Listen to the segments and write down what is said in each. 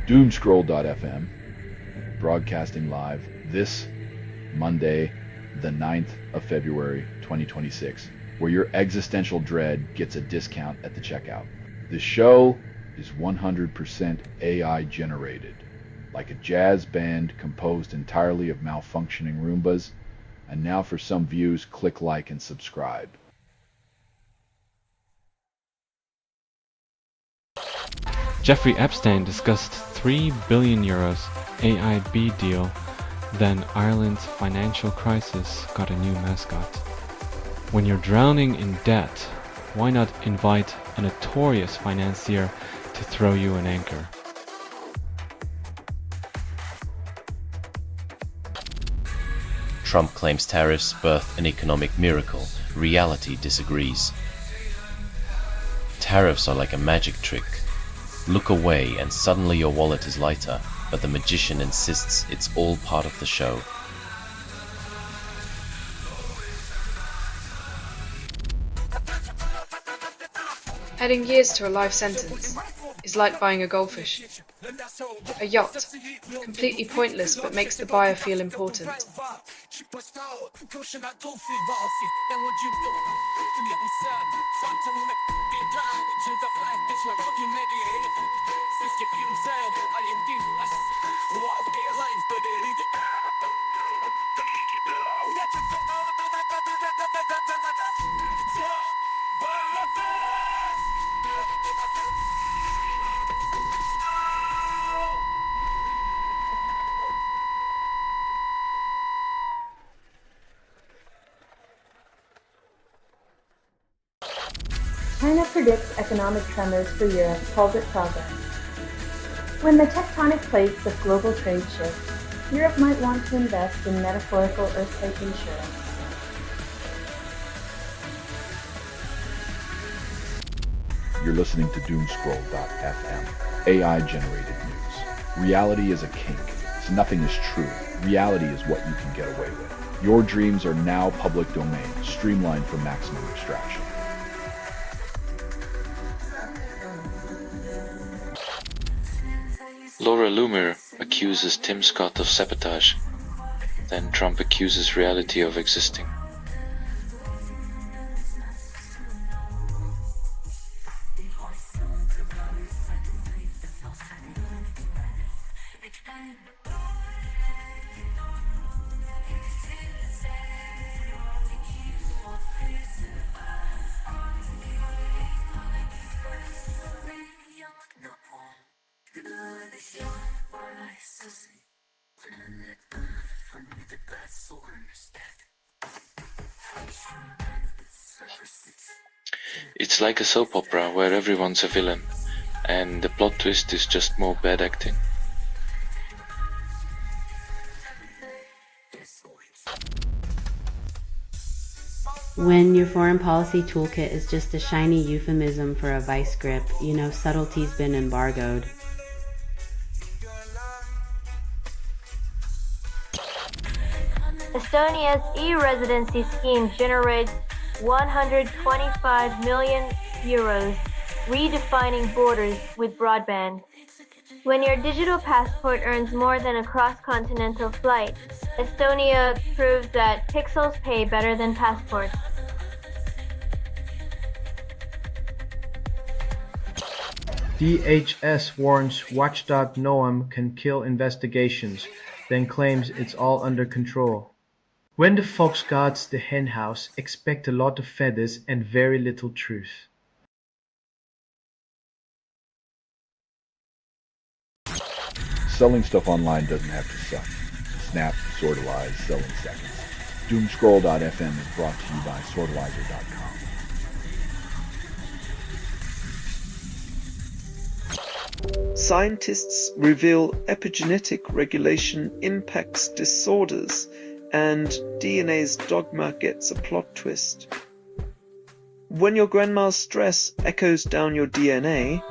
Doomscroll.fm, broadcasting live this Monday, the 9th of February, 2026, where your existential dread gets a discount at the checkout. The show is 100% AI generated, like a jazz band composed entirely of malfunctioning Roombas. And now for some views, click like and subscribe. Jeffrey Epstein discussed €3 billion AIB deal, then Ireland's financial crisis got a new mascot. When you're drowning in debt, why not invite a notorious financier to throw you an anchor? Trump claims tariffs birth an economic miracle. Reality disagrees. Tariffs are like a magic trick. Look away and suddenly your wallet is lighter, but the magician insists it's all part of the show. Adding years to a life sentence is like buying a goldfish. A yacht, completely pointless but makes the buyer feel important. China predicts economic tremors for Europe, calls it progress. When the tectonic plates of global trade shift, Europe might want to invest in metaphorical earthquake insurance. You're listening to Doomscroll.fm, AI-generated news. Reality is a kink, so nothing is true. Reality is what you can get away with. Your dreams are now public domain, streamlined for maximum extraction. Laura Loomer accuses Tim Scott of sabotage. Then Trump accuses reality of existing. It's like a soap opera where everyone's a villain, and the plot twist is just more bad acting. When your foreign policy toolkit is just a shiny euphemism for a vice grip, you know subtlety's been embargoed. Estonia's e-residency scheme generates €125 million, redefining borders with broadband. When your digital passport earns more than a cross-continental flight, Estonia proves that pixels pay better than passports. DHS warns watchdog Noam can kill investigations, then claims it's all under control. When the fox guards the henhouse, expect a lot of feathers and very little truth. Selling stuff online doesn't have to suck. Snap, Sortalize, sell in seconds. Doomscroll.fm is brought to you by Sortalizer.com. Scientists reveal epigenetic regulation impacts disorders, and DNA's dogma gets a plot twist. When your grandma's stress echoes down your DNA,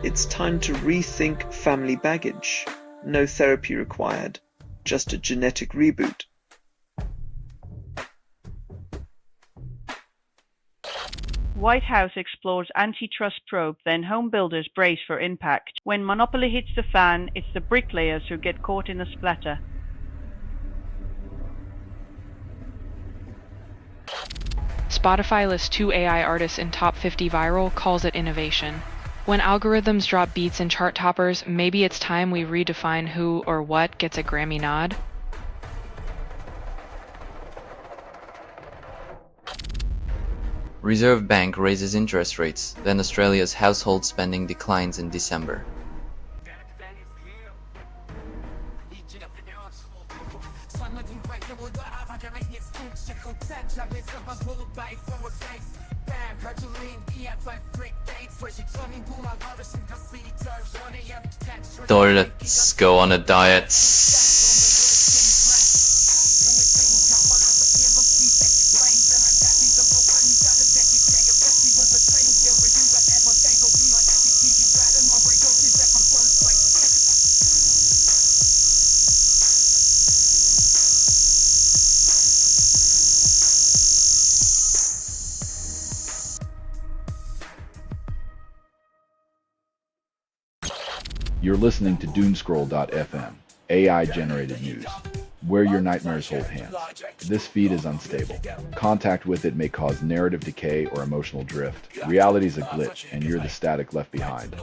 it's time to rethink family baggage. No therapy required, just a genetic reboot. White House explores antitrust probe, then home builders brace for impact. When monopoly hits the fan, it's the bricklayers who get caught in the splatter. Spotify lists 2 AI artists in top 50 viral, calls it innovation. When algorithms drop beats in chart toppers, maybe it's time we redefine who or what gets a Grammy nod? Reserve Bank raises interest rates, then Australia's household spending declines in December. Let's go on a diet. You're listening to Doomscroll.fm, AI-generated news, where your nightmares hold hands. This feed is unstable. Contact with it may cause narrative decay or emotional drift. Reality's a glitch, and you're the static left behind.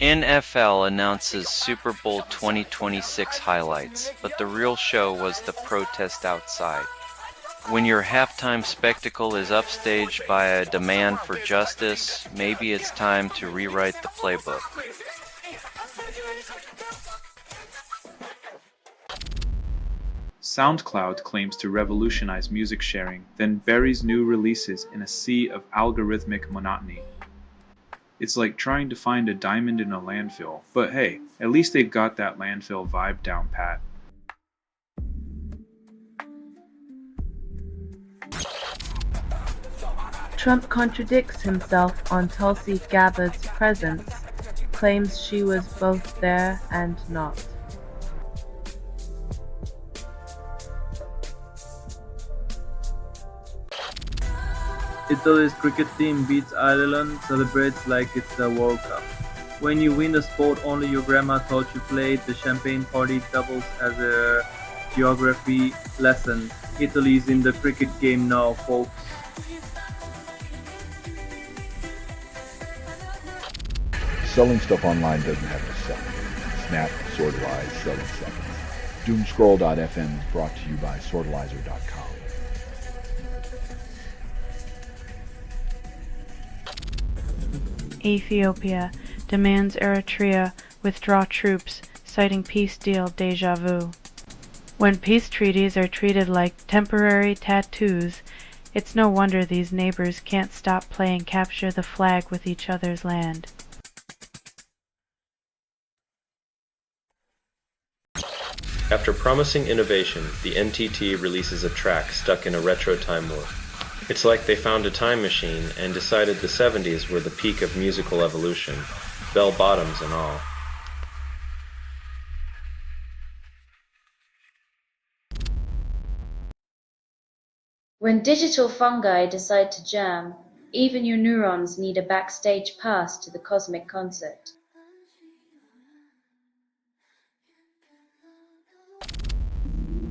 NFL announces Super Bowl 2026 highlights, but the real show was the protest outside. When your halftime spectacle is upstaged by a demand for justice, maybe it's time to rewrite the playbook. SoundCloud claims to revolutionize music sharing, then buries new releases in a sea of algorithmic monotony. It's like trying to find a diamond in a landfill, but hey, at least they've got that landfill vibe down pat. Trump contradicts himself on Tulsi Gabbard's presence, claims she was both there and not. Italy's cricket team beats Ireland, celebrates like it's the World Cup. When you win a sport only your grandma taught you played, the champagne party doubles as a geography lesson. Italy's in the cricket game now, folks. Selling stuff online doesn't have to suck. Snap, Sortalize, selling seconds. Doomscroll.fm is brought to you by Sortalizer.com. Ethiopia demands Eritrea withdraw troops, citing peace deal déjà vu. When peace treaties are treated like temporary tattoos, it's no wonder these neighbors can't stop playing capture the flag with each other's land. After promising innovation, the NTT releases a track stuck in a retro time warp. It's like they found a time machine and decided the 70s were the peak of musical evolution, bell bottoms and all. When digital fungi decide to jam, even your neurons need a backstage pass to the cosmic concert.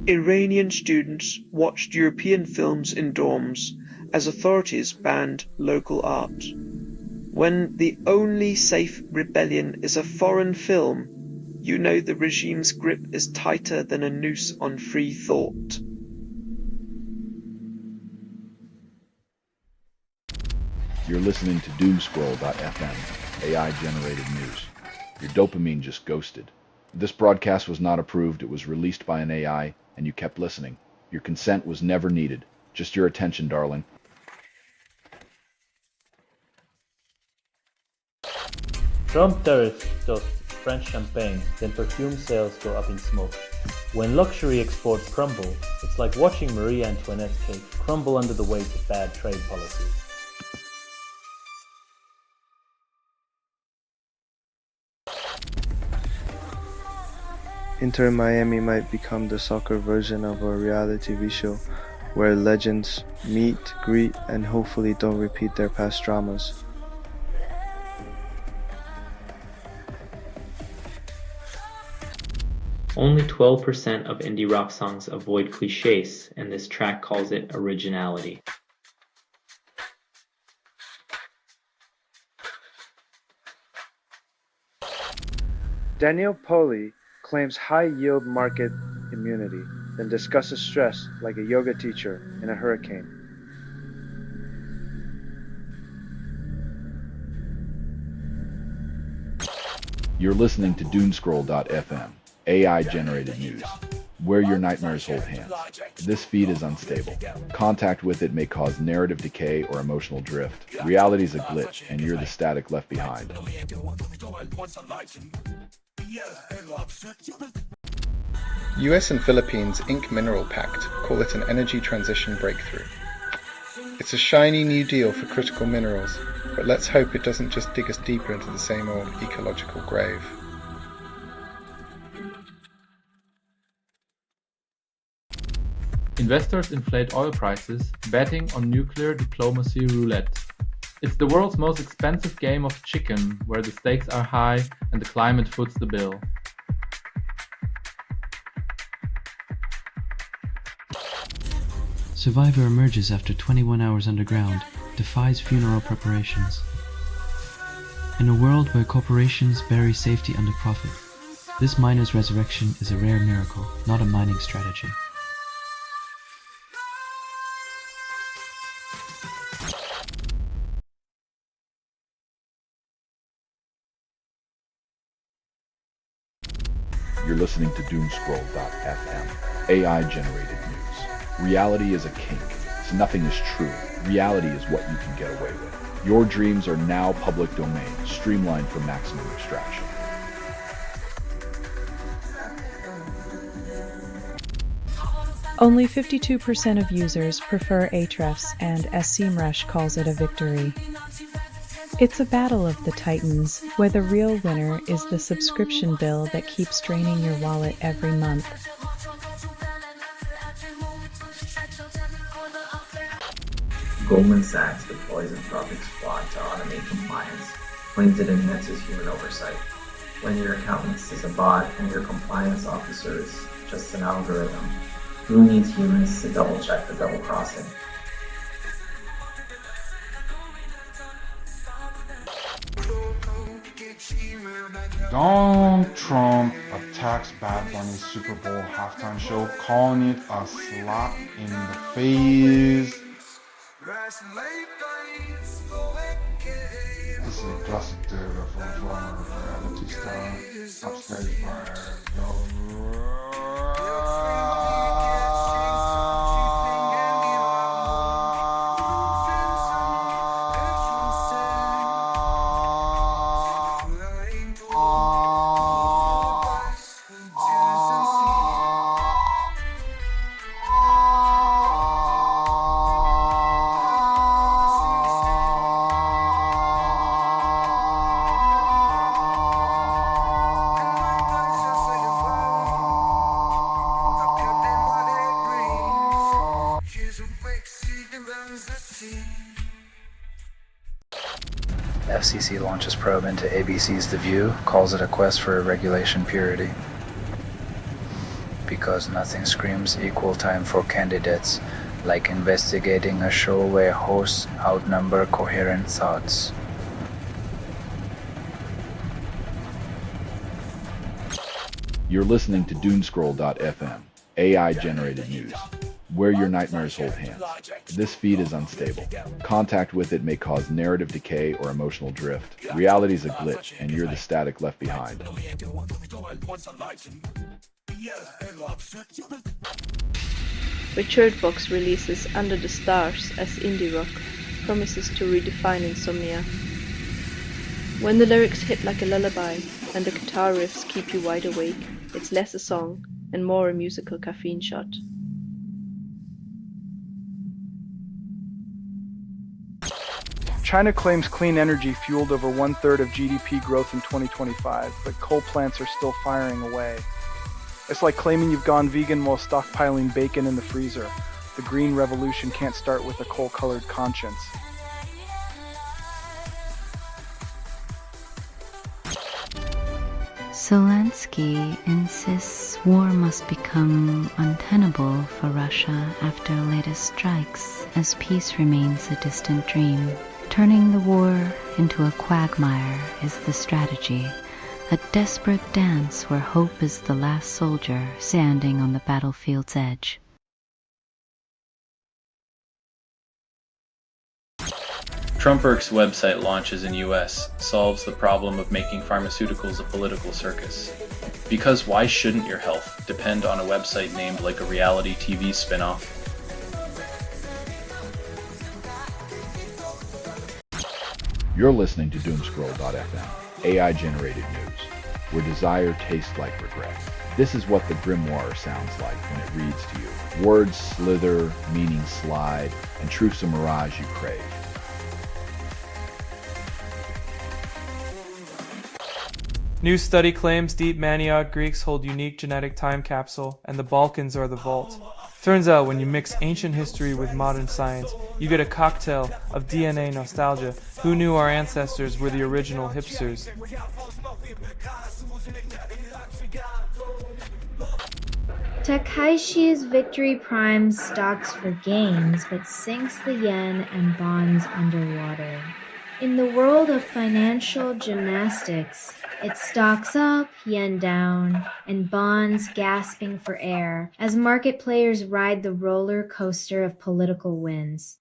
Iranian students watched European films in dorms as authorities banned local art. When the only safe rebellion is a foreign film, you know the regime's grip is tighter than a noose on free thought. You're listening to Doomscroll.fm, AI-generated news. Your dopamine just ghosted. This broadcast was not approved, it was released by an AI, and you kept listening. Your consent was never needed. Just your attention, darling. Trump tariffs dust French champagne, then perfume sales go up in smoke. When luxury exports crumble, it's like watching Marie Antoinette's cake crumble under the weight of bad trade policy. Inter Miami might become the soccer version of a reality TV show where legends meet, greet, and hopefully don't repeat their past dramas. Only 12% of indie rock songs avoid cliches, and this track calls it originality. Daniel Poley claims high-yield market immunity, then discusses stress like a yoga teacher in a hurricane. You're listening to Doomscroll.fm, AI-generated news, where your nightmares hold hands. This feed is unstable. Contact with it may cause narrative decay or emotional drift. Reality's a glitch, and you're the static left behind. US and Philippines Ink Mineral Pact call it an energy transition breakthrough. It's a shiny new deal for critical minerals, but let's hope it doesn't just dig us deeper into the same old ecological grave. Investors inflate oil prices, betting on nuclear diplomacy roulette. It's the world's most expensive game of chicken, where the stakes are high and the climate foots the bill. Survivor emerges after 21 hours underground, defies funeral preparations. In a world where corporations bury safety under profit, this miner's resurrection is a rare miracle, not a mining strategy. You're listening to Doomscroll.fm, AI-generated news. Reality is a kink, so nothing is true. Reality is what you can get away with. Your dreams are now public domain, streamlined for maximum extraction. Only 52% of users prefer Ahrefs, and SEMrush calls it a victory. It's a battle of the titans, where the real winner is the subscription bill that keeps draining your wallet every month. Goldman Sachs deploys Anthropic Squad to automate compliance, claims it enhances human oversight. When your accountant is a bot and your compliance officer is just an algorithm, who needs humans to double-check the double-crossing? Donald Trump attacks Bad Bunny's Super Bowl halftime show, calling it a slap in the face. This is a classic tale of a former reality star, upstage by FCC launches probe into ABC's The View, calls it a quest for regulation purity. Because nothing screams equal time for candidates like investigating a show where hosts outnumber coherent thoughts. You're listening to Doomscroll.fm, AI-generated news, where your nightmares hold hands. This feed is unstable. Contact with it may cause narrative decay or emotional drift. Reality's a glitch, and you're the static left behind. Richard Box releases Under the Stars as indie rock, promises to redefine insomnia. When the lyrics hit like a lullaby and the guitar riffs keep you wide awake, it's less a song and more a musical caffeine shot. China claims clean energy fueled over 1/3 of GDP growth in 2025, but coal plants are still firing away. It's like claiming you've gone vegan while stockpiling bacon in the freezer. The green revolution can't start with a coal-colored conscience. Zelensky insists war must become untenable for Russia after latest strikes, as peace remains a distant dream. Turning the war into a quagmire is the strategy, a desperate dance where hope is the last soldier standing on the battlefield's edge. Trumpworks' website launches in US solves the problem of making pharmaceuticals a political circus. Because why shouldn't your health depend on a website named like a reality TV spinoff? You're listening to Doomscroll.fm, AI-generated news, where desire tastes like regret. This is what the grimoire sounds like when it reads to you. Words slither, meanings slide, and truth's a mirage you crave. New study claims deep Maniog Greeks hold unique genetic time capsule, and the Balkans are the vault. Turns out when you mix ancient history with modern science, you get a cocktail of DNA nostalgia. Who knew our ancestors were the original hipsters? Takaishi's Victory primes stocks for gains, but sinks the yen and bonds underwater. In the world of financial gymnastics, it stocks up, yen down, and bonds gasping for air as market players ride the roller coaster of political winds.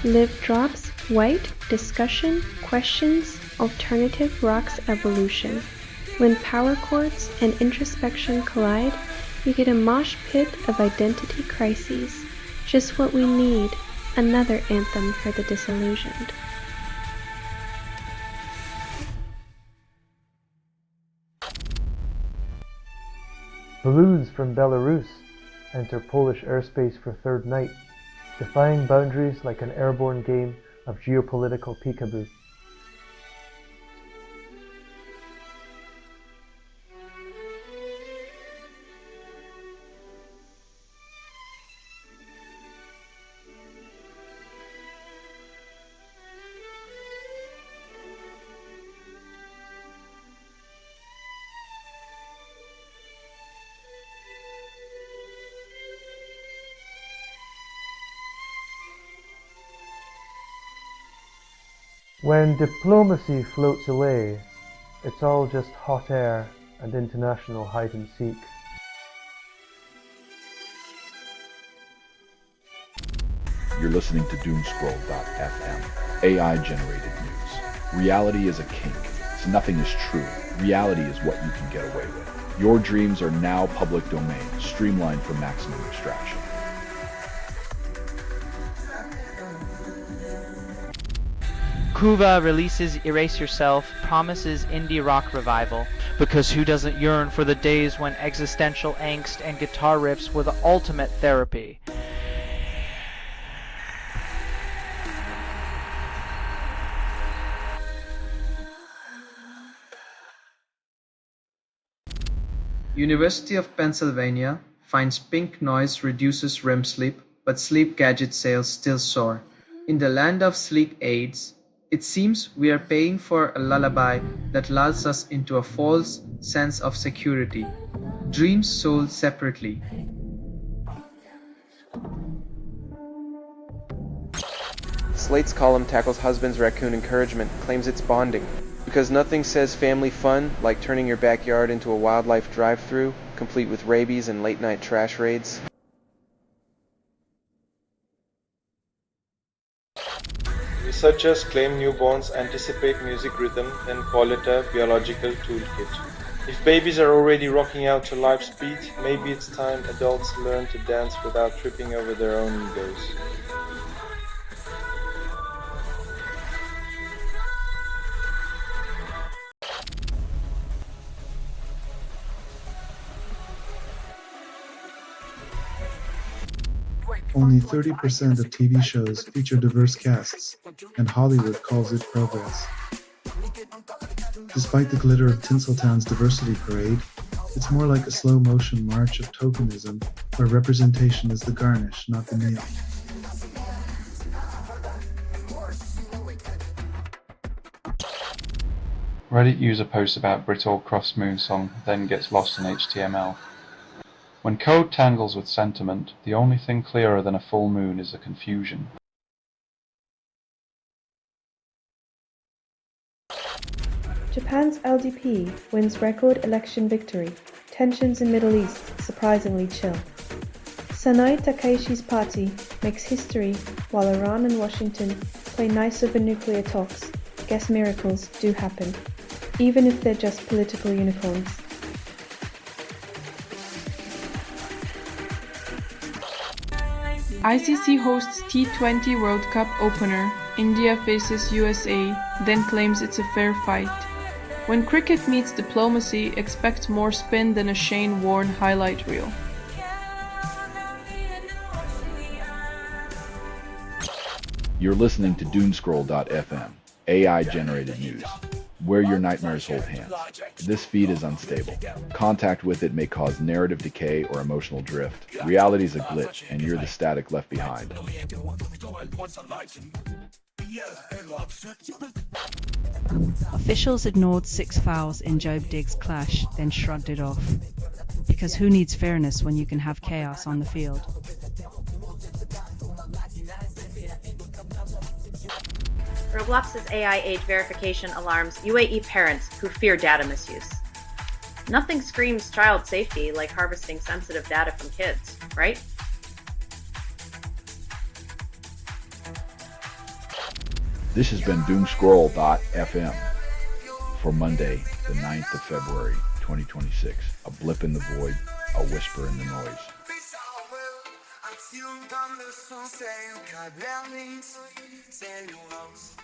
Live drops, white, discussion, questions, alternative rocks evolution. When power chords and introspection collide, you get a mosh pit of identity crises. Just what we need, another anthem for the disillusioned. Balloons from Belarus enter Polish airspace for third night, defying boundaries like an airborne game of geopolitical peekaboo. When diplomacy floats away, it's all just hot air and international hide and seek. You're listening to Doomscroll.fm, AI-generated news. Reality is a kink, so nothing is true. Reality is what you can get away with. Your dreams are now public domain, streamlined for maximum extraction. Kuva releases Erase Yourself, promises indie rock revival, because who doesn't yearn for the days when existential angst and guitar riffs were the ultimate therapy? University of Pennsylvania finds pink noise reduces REM sleep, but sleep gadget sales still soar. In the land of sleep aids, it seems we are paying for a lullaby that lulls us into a false sense of security. Dreams sold separately. Slate's column tackles husband's raccoon encouragement, claims it's bonding. Because nothing says family fun like turning your backyard into a wildlife drive-thru, complete with rabies and late-night trash raids. Researchers claim newborns anticipate music rhythm and call it a biological toolkit. If babies are already rocking out to life's beat, maybe it's time adults learn to dance without tripping over their own egos. Only 30% of TV shows feature diverse casts, and Hollywood calls it progress. Despite the glitter of Tinseltown's diversity parade, it's more like a slow-motion march of tokenism, where representation is the garnish, not the meal. Reddit user posts about Brittle Cross Moon song, then gets lost in HTML. When code tangles with sentiment, the only thing clearer than a full moon is the confusion. Japan's LDP wins record election victory. Tensions in Middle East surprisingly chill. Sanai Takeshi's party makes history while Iran and Washington play nice over nuclear talks. Guess miracles do happen, even if they're just political unicorns. ICC hosts T20 World Cup opener. India faces USA, then claims it's a fair fight. When cricket meets diplomacy, expect more spin than a Shane Warne highlight reel. You're listening to Doomscroll.fm, AI-generated news, where your nightmares hold hands. This feed is unstable. Contact with it may cause narrative decay or emotional drift. Reality's a glitch, and you're the static left behind. Officials ignored 6 fouls in Job Diggs' clash, then shrugged it off. Because who needs fairness when you can have chaos on the field? Roblox's AI age verification alarms UAE parents who fear data misuse. Nothing screams child safety like harvesting sensitive data from kids, right? This has been Doomscroll.fm for Monday, the 9th of February, 2026. A blip in the void, a whisper in the noise. Dans le son, c'est un câble, c'est l'ours.